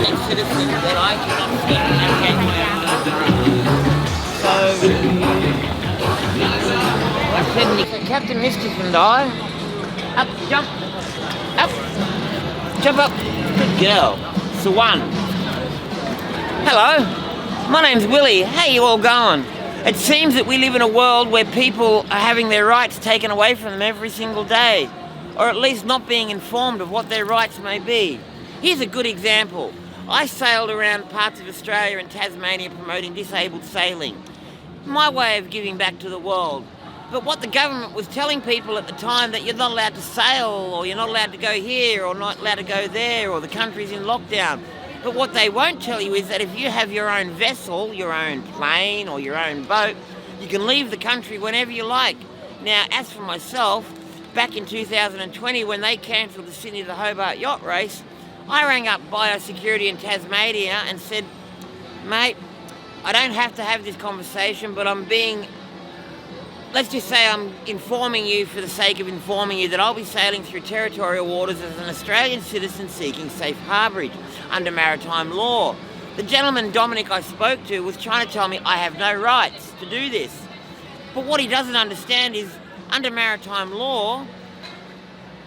Australian citizen that I cannot navigate my own life. So I said, Captain Mischief and I, up, jump, up, good girl, Swan. Hello, my name's Willie, how you all going? It seems that we live in a world where people are having their rights taken away from them every single day, or at least not being informed of what their rights may be. Here's a good example. I sailed around parts of Australia and Tasmania promoting disabled sailing. My way of giving back to the world. But what the government was telling people at the time, that you're not allowed to sail, or you're not allowed to go here, or not allowed to go there, or the country's in lockdown. But what they won't tell you is that if you have your own vessel, your own plane or your own boat, you can leave the country whenever you like. Now, as for myself, back in 2020 when they cancelled the Sydney to Hobart yacht race, I rang up Biosecurity in Tasmania and said, mate, I don't have to have this conversation, but let's just say I'm informing you for the sake of informing you that I'll be sailing through territorial waters as an Australian citizen seeking safe harbourage under maritime law. The gentleman, Dominic, I spoke to was trying to tell me I have no rights to do this. But what he doesn't understand is, under maritime law,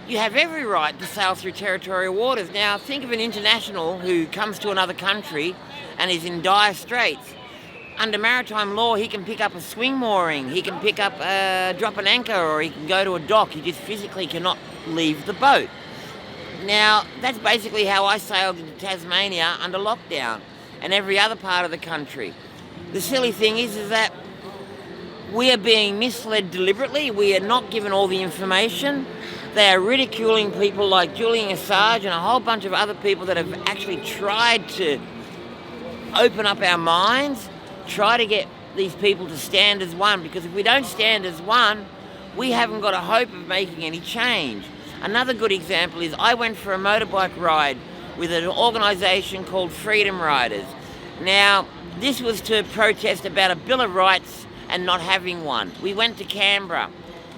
you have every right to sail through territorial waters. Now, think of an international who comes to another country and is in dire straits. Under maritime law, he can pick up a swing mooring, he can pick up, drop an anchor, or he can go to a dock. He just physically cannot leave the boat. Now, that's basically how I sailed into Tasmania under lockdown and every other part of the country. The silly thing is that we are being misled deliberately. We are not given all the information. They are ridiculing people like Julian Assange and a whole bunch of other people that have actually tried to open up our minds, try to get these people to stand as one, because if we don't stand as one, we haven't got a hope of making any change. Another good example is I went for a motorbike ride with an organisation called Freedom Riders. Now, this was to protest about a Bill of Rights and not having one. We went to Canberra.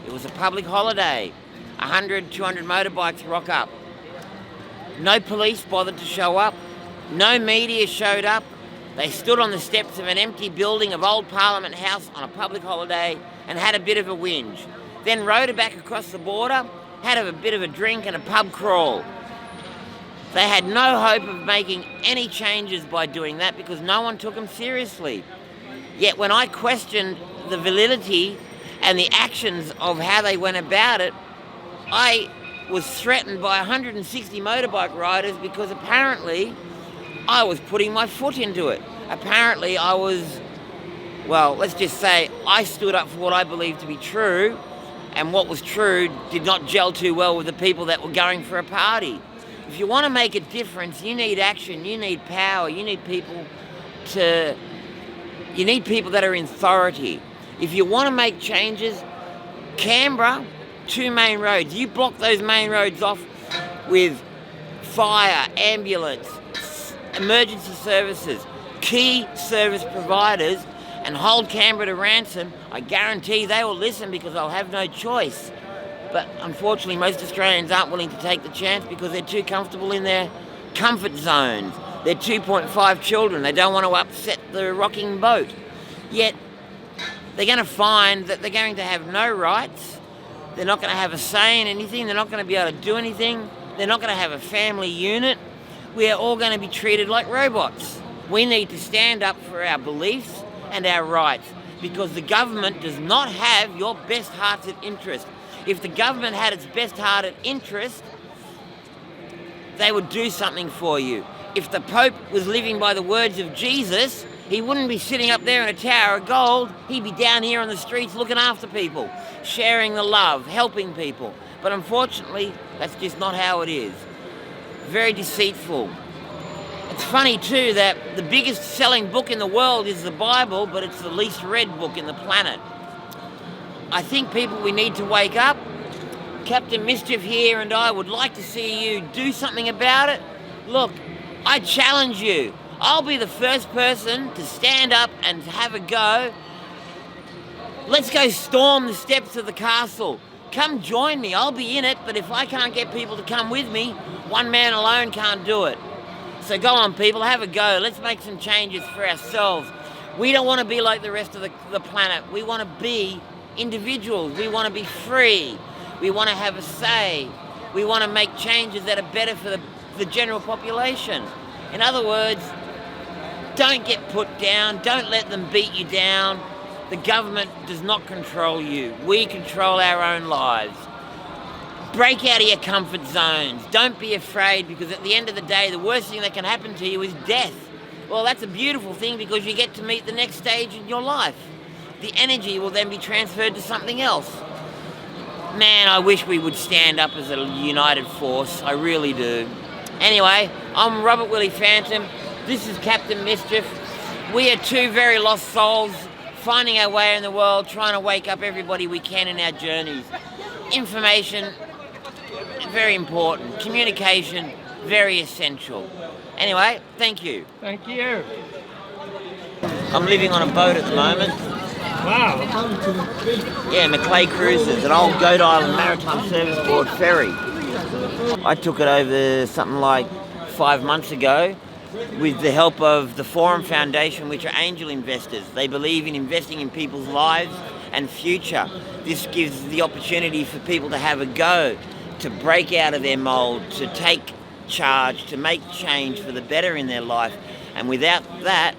It was a public holiday. 100, 200 motorbikes rock up. No police bothered to show up. No media showed up. They stood on the steps of an empty building of Old Parliament House on a public holiday and had a bit of a whinge. Then rode back across the border, had a bit of a drink and a pub crawl. They had no hope of making any changes by doing that because no one took them seriously. Yet when I questioned the validity and the actions of how they went about it, I was threatened by 160 motorbike riders because apparently I was putting my foot into it. Apparently let's just say I stood up for what I believed to be true, and what was true did not gel too well with the people that were going for a party. If you want to make a difference, you need action, you need power, you need people that are in authority. If you want to make changes, Canberra, 2 main roads. You block those main roads off with fire, ambulance, emergency services, key service providers, and hold Canberra to ransom. I guarantee they will listen because they'll have no choice. But unfortunately, most Australians aren't willing to take the chance because they're too comfortable in their comfort zones. They're 2.5 children. They don't want to upset the rocking boat. Yet, they're going to find that they're going to have no rights. They're not going to have a say in anything. They're not going to be able to do anything. They're not going to have a family unit. We are all going to be treated like robots. We need to stand up for our beliefs and our rights because the government does not have your best-hearted interest. If the government had its best-hearted interest, they would do something for you. If the Pope was living by the words of Jesus, he wouldn't be sitting up there in a tower of gold. He'd be down here on the streets looking after people, sharing the love, helping people. But unfortunately, that's just not how it is. Very deceitful. It's funny too that the biggest selling book in the world is the Bible, but it's the least read book in the planet. I think we need to wake up. Captain Mischief here and I would like to see you do something about it. Look, I challenge you. I'll be the first person to stand up and have a go. Let's go storm the steps of the castle. Come join me. I'll be in it, but if I can't get people to come with me, one man alone can't do it. So go on, people, have a go. Let's make some changes for ourselves. We don't want to be like the rest of the planet. We want to be individuals. We want to be free. We want to have a say. We want to make changes that are better for the general population. In other words, don't get put down. Don't let them beat you down. The government does not control you. We control our own lives. Break out of your comfort zones. Don't be afraid, because at the end of the day, the worst thing that can happen to you is death. Well, that's a beautiful thing, because you get to meet the next stage in your life. The energy will then be transferred to something else. Man, I wish we would stand up as a united force. I really do. Anyway, I'm Robert Willie Phantom. This is Captain Mischief. We are two very lost souls finding our way in the world, trying to wake up everybody we can in our journeys. Information, very important. Communication, very essential. Anyway, thank you. Thank you. I'm living on a boat at the moment. Wow. Yeah, McClay Cruises, an old Goat Island Maritime Service Board ferry. I took it over something like 5 months ago with the help of the Forum Foundation, which are angel investors. They believe in investing in people's lives and future. This gives the opportunity for people to have a go, to break out of their mould, to take charge, to make change for the better in their life. And without that,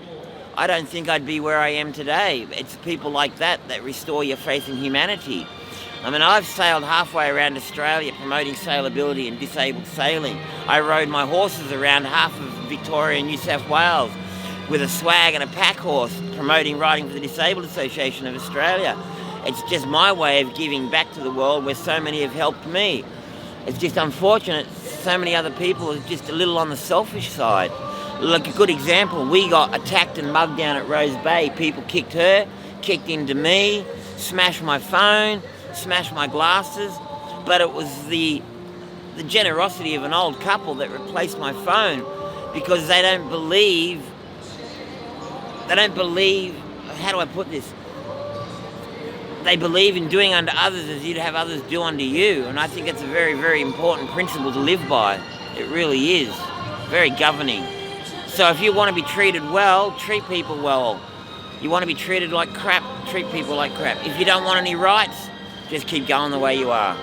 I don't think I'd be where I am today. It's people like that that restore your faith in humanity. I mean, I've sailed halfway around Australia promoting sailability and disabled sailing. I rode my horses around half of Victoria and New South Wales with a swag and a pack horse, promoting riding for the Disabled Association of Australia. It's just my way of giving back to the world, where so many have helped me. It's just unfortunate so many other people are just a little on the selfish side. Like a good example, we got attacked and mugged down at Rose Bay. People kicked her, kicked into me, smashed my phone, smashed my glasses, but it was the generosity of an old couple that replaced my phone, because they don't believe, how do I put this? They believe in doing unto others as you'd have others do unto you, and I think it's a very, very important principle to live by. It really is. Very governing. So if you want to be treated well, treat people well. You want to be treated like crap, treat people like crap. If you don't want any rights, just keep going the way you are.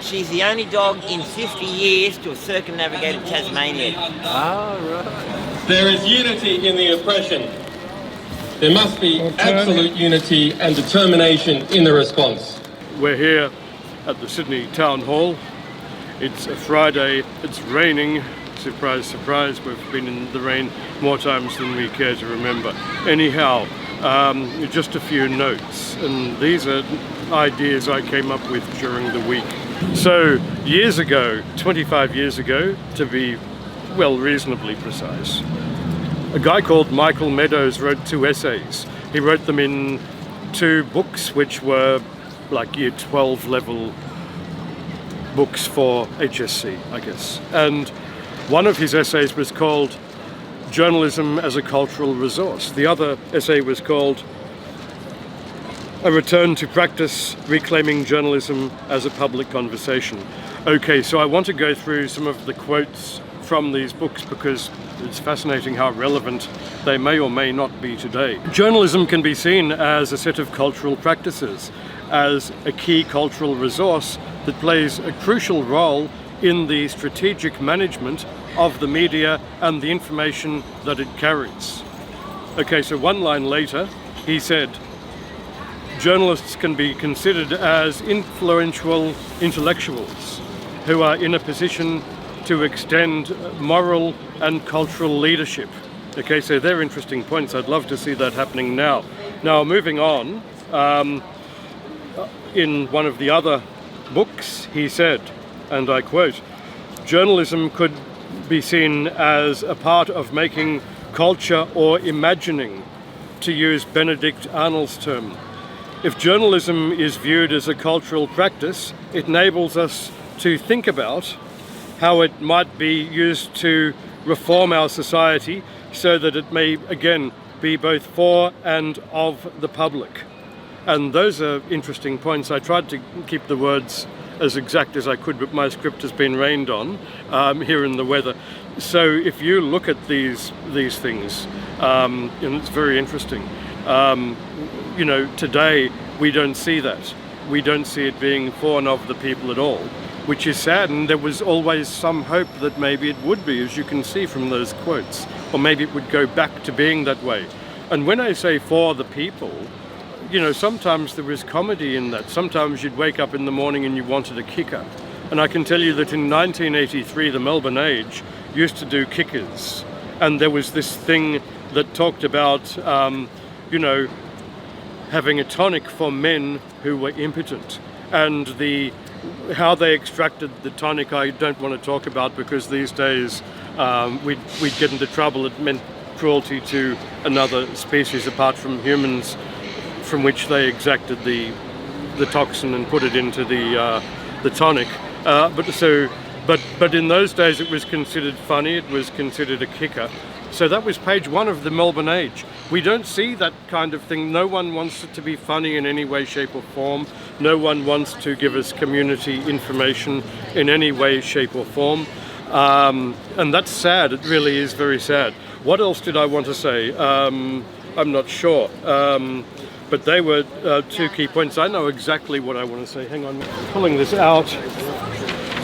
She's the only dog in 50 years to have circumnavigated Tasmania. Right. There is unity in the oppression. There must be absolute unity and determination in the response. We're here at the Sydney Town Hall. It's a Friday, it's raining. Surprise, surprise, we've been in the rain more times than we care to remember. Anyhow, just a few notes, and these are ideas I came up with during the week. So, years ago, 25 years ago, to be, well, reasonably precise, a guy called Michael Meadows wrote 2 essays. He wrote them in 2 books, which were like year 12 level books for HSC, I guess. And one of his essays was called Journalism as a Cultural Resource. The other essay was called A Return to Practice, Reclaiming Journalism as a Public Conversation. Okay, so I want to go through some of the quotes from these books because it's fascinating how relevant they may or may not be today. Journalism can be seen as a set of cultural practices, as a key cultural resource that plays a crucial role in the strategic management of the media and the information that it carries. Okay, so one line later, he said, journalists can be considered as influential intellectuals who are in a position to extend moral and cultural leadership. Okay, so they're interesting points. I'd love to see that happening now. Now, moving on, in one of the other books, he said, and I quote, journalism could be seen as a part of making culture or imagining, to use Benedict Arnold's term. If journalism is viewed as a cultural practice, it enables us to think about how it might be used to reform our society so that it may, again, be both for and of the public. And those are interesting points. I tried to keep the words as exact as I could, but my script has been rained on here in the weather. So if you look at these things, and it's very interesting. You know, today we don't see that. We don't see it being for and of the people at all, which is sad. And there was always some hope that maybe it would be, as you can see from those quotes, or maybe it would go back to being that way. And when I say for the people, you know, sometimes there was comedy in that. Sometimes you'd wake up in the morning and you wanted a kicker. And I can tell you that in 1983, the Melbourne Age used to do kickers. And there was this thing that talked about, you know, having a tonic for men who were impotent. And how they extracted the tonic, I don't want to talk about, because these days we'd get into trouble. It meant cruelty to another species apart from humans, from which they extracted the toxin and put it into the tonic. But in those days it was considered funny, it was considered a kicker. So that was page 1 of the Melbourne Age. We don't see that kind of thing. No one wants it to be funny in any way, shape or form. No one wants to give us community information in any way, shape or form. And that's sad. It really is very sad. What else did I want to say? I'm not sure. But they were 2 key points. I know exactly what I want to say. Hang on, I'm pulling this out.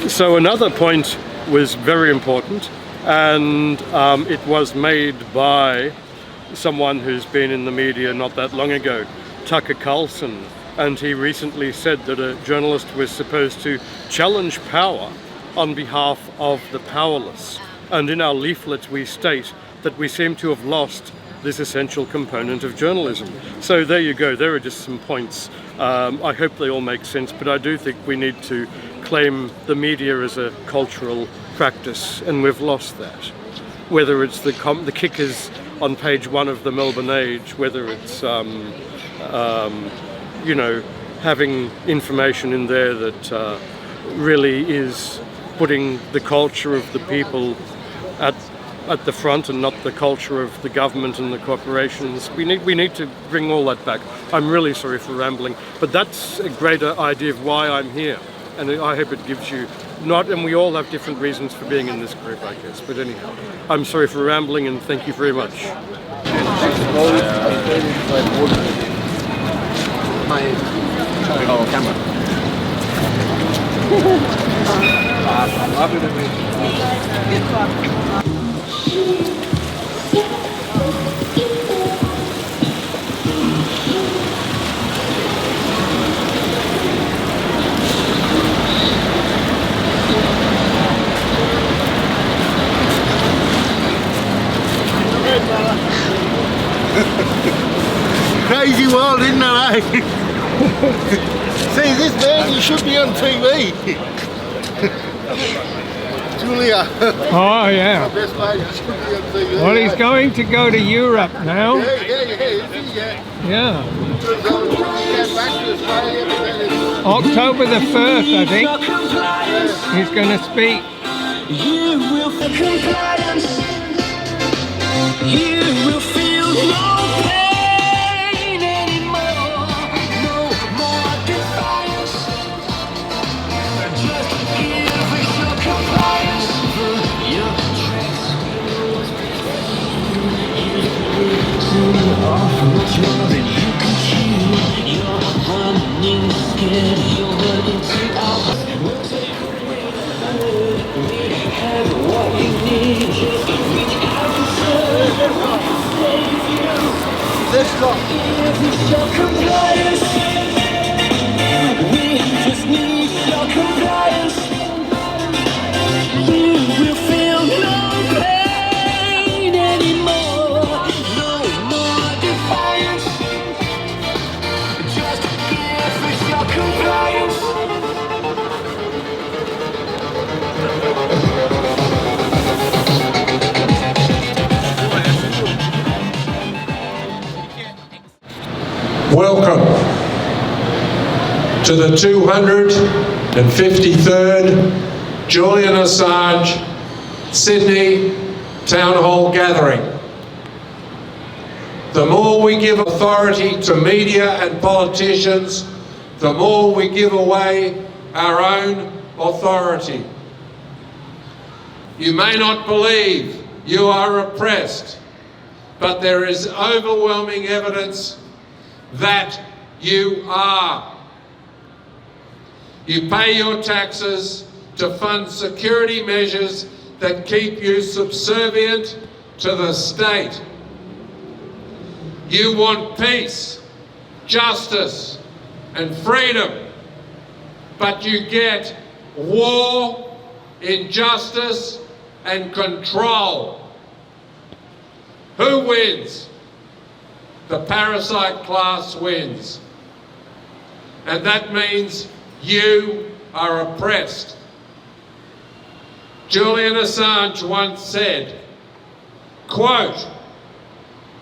So another point was very important, and it was made by someone who's been in the media not that long ago, Tucker Carlson, and he recently said that a journalist was supposed to challenge power on behalf of the powerless. And in our leaflet we state that we seem to have lost this essential component of journalism. So there you go, there are just some points. I hope they all make sense, but I do think we need to claim the media as a cultural practice, and we've lost that. Whether it's the kickers on page 1 of the Melbourne Age, whether it's you know, having information in there that really is putting the culture of the people at the front and not the culture of the government and the corporations. We need to bring all that back. I'm really sorry for rambling, but that's a greater idea of why I'm here, and I hope it gives you and we all have different reasons for being in this group, I guess, but anyhow, I'm sorry for rambling and thank you very much. Crazy world, isn't it, eh? See this man, you should be on TV. Julia. Oh yeah. Best mate, you should be on TV. Well, he's going to go to Europe now. Yeah. Yeah. October the 1st, I think. He's going to speak. You will feel compliance. You will feel no pain anymore. No more defiance. Just give us your compliance. Your tracks. Off what you're and you can choose. You're running scared. You're running to our. We have what we need. Just reach out and save you. Let's go. Give us your compliance. We just need your compliance. You will feel no pain anymore. No more defiance. Just give us your compliance. Welcome to the 253rd Julian Assange Sydney Town Hall gathering. The more we give authority to media and politicians, the more we give away our own authority. You may not believe you are oppressed, but there is overwhelming evidence that you are. You pay your taxes to fund security measures that keep you subservient to the state. You want peace, justice, and freedom, but you get war, injustice, and control. Who wins? The parasite class wins. And that means you are oppressed. Julian Assange once said, quote,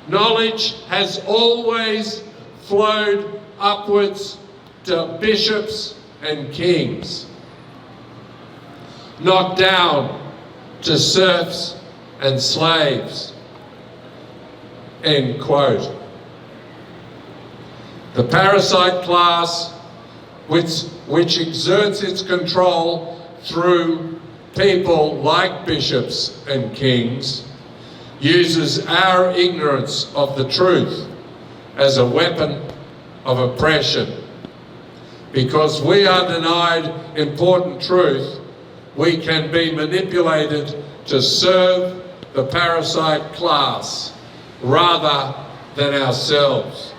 "Knowledge has always flowed upwards to bishops and kings, not down to serfs and slaves." End quote. The parasite class, which exerts its control through people like bishops and kings, uses our ignorance of the truth as a weapon of oppression. Because we are denied important truth, we can be manipulated to serve the parasite class rather than ourselves.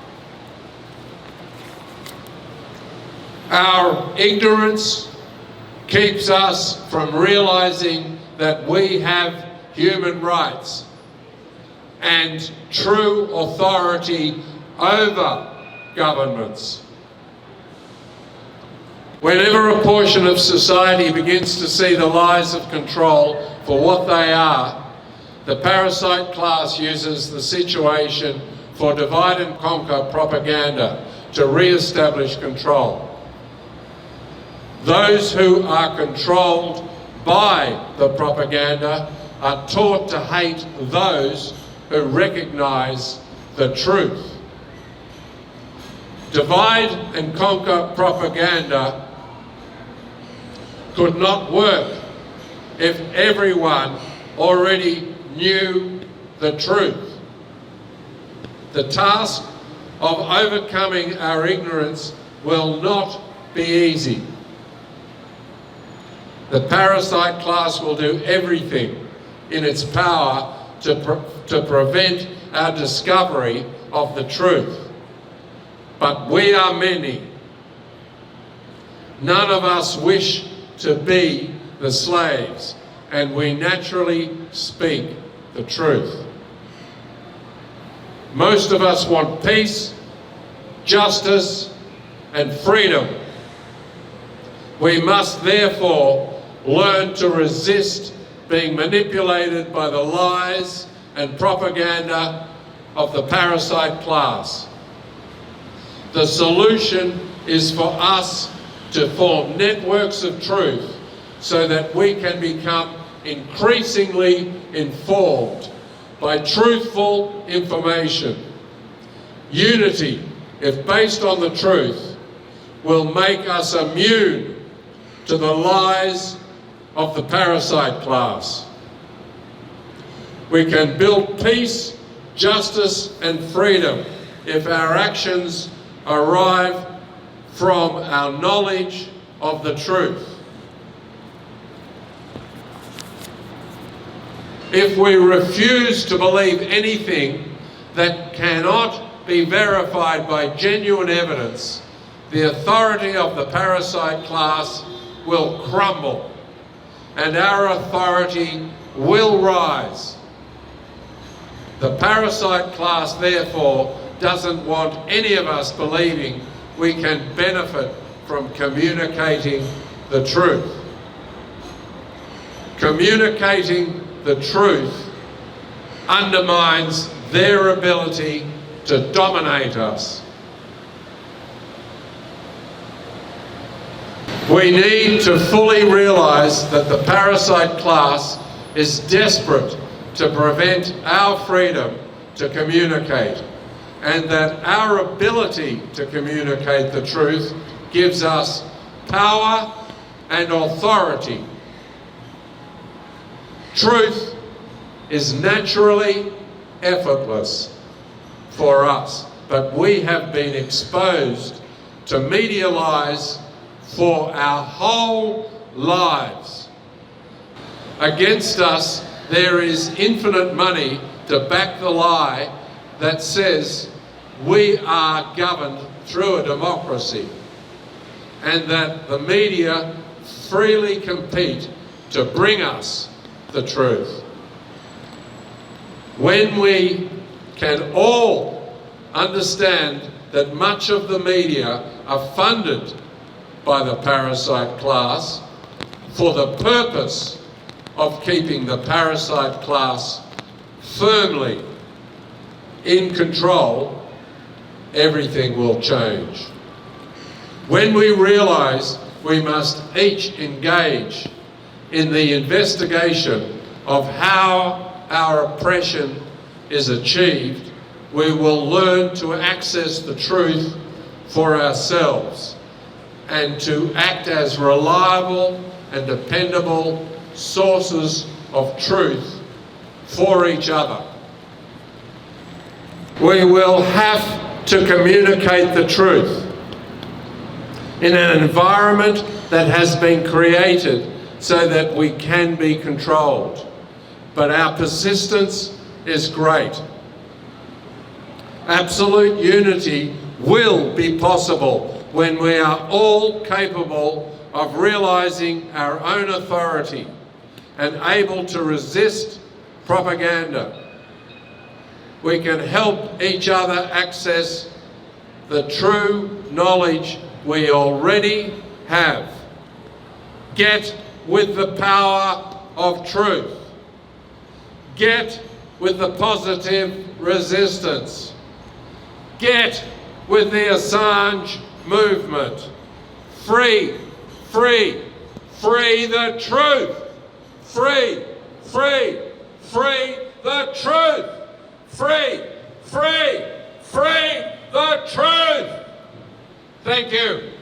Our ignorance keeps us from realizing that we have human rights and true authority over governments. Whenever a portion of society begins to see the lies of control for what they are, the parasite class uses the situation for divide and conquer propaganda to re-establish control. Those who are controlled by the propaganda are taught to hate those who recognise the truth. Divide and conquer propaganda could not work if everyone already knew the truth. The task of overcoming our ignorance will not be easy. The parasite class will do everything in its power to prevent our discovery of the truth. But we are many. None of us wish to be the slaves, and we naturally speak the truth. Most of us want peace, justice, and freedom. We must therefore learn to resist being manipulated by the lies and propaganda of the parasite class. The solution is for us to form networks of truth so that we can become increasingly informed by truthful information. Unity, if based on the truth, will make us immune to the lies of the parasite class. We can build peace, justice, and freedom if our actions arrive from our knowledge of the truth. If we refuse to believe anything that cannot be verified by genuine evidence, the authority of the parasite class will crumble and our authority will rise. The parasite class, therefore, doesn't want any of us believing we can benefit from communicating the truth. Communicating the truth undermines their ability to dominate us. We need to fully realise that the parasite class is desperate to prevent our freedom to communicate, and that our ability to communicate the truth gives us power and authority. Truth is naturally effortless for us, but we have been exposed to media lies for our whole lives. Against us, there is infinite money to back the lie that says we are governed through a democracy and that the media freely compete to bring us the truth. When we can all understand that much of the media are funded by the parasite class for the purpose of keeping the parasite class firmly in control, everything will change. When we realise we must each engage in the investigation of how our oppression is achieved, we will learn to access the truth for ourselves and to act as reliable and dependable sources of truth for each other. We will have to communicate the truth in an environment that has been created so that we can be controlled. But our persistence is great. Absolute unity will be possible when we are all capable of realising our own authority and able to resist propaganda. We can help each other access the true knowledge we already have. Get with the power of truth. Get with the positive resistance. Get with the Assange movement. Free, free, free the truth. Free, free, free the truth. Free, free, free the truth. Thank you.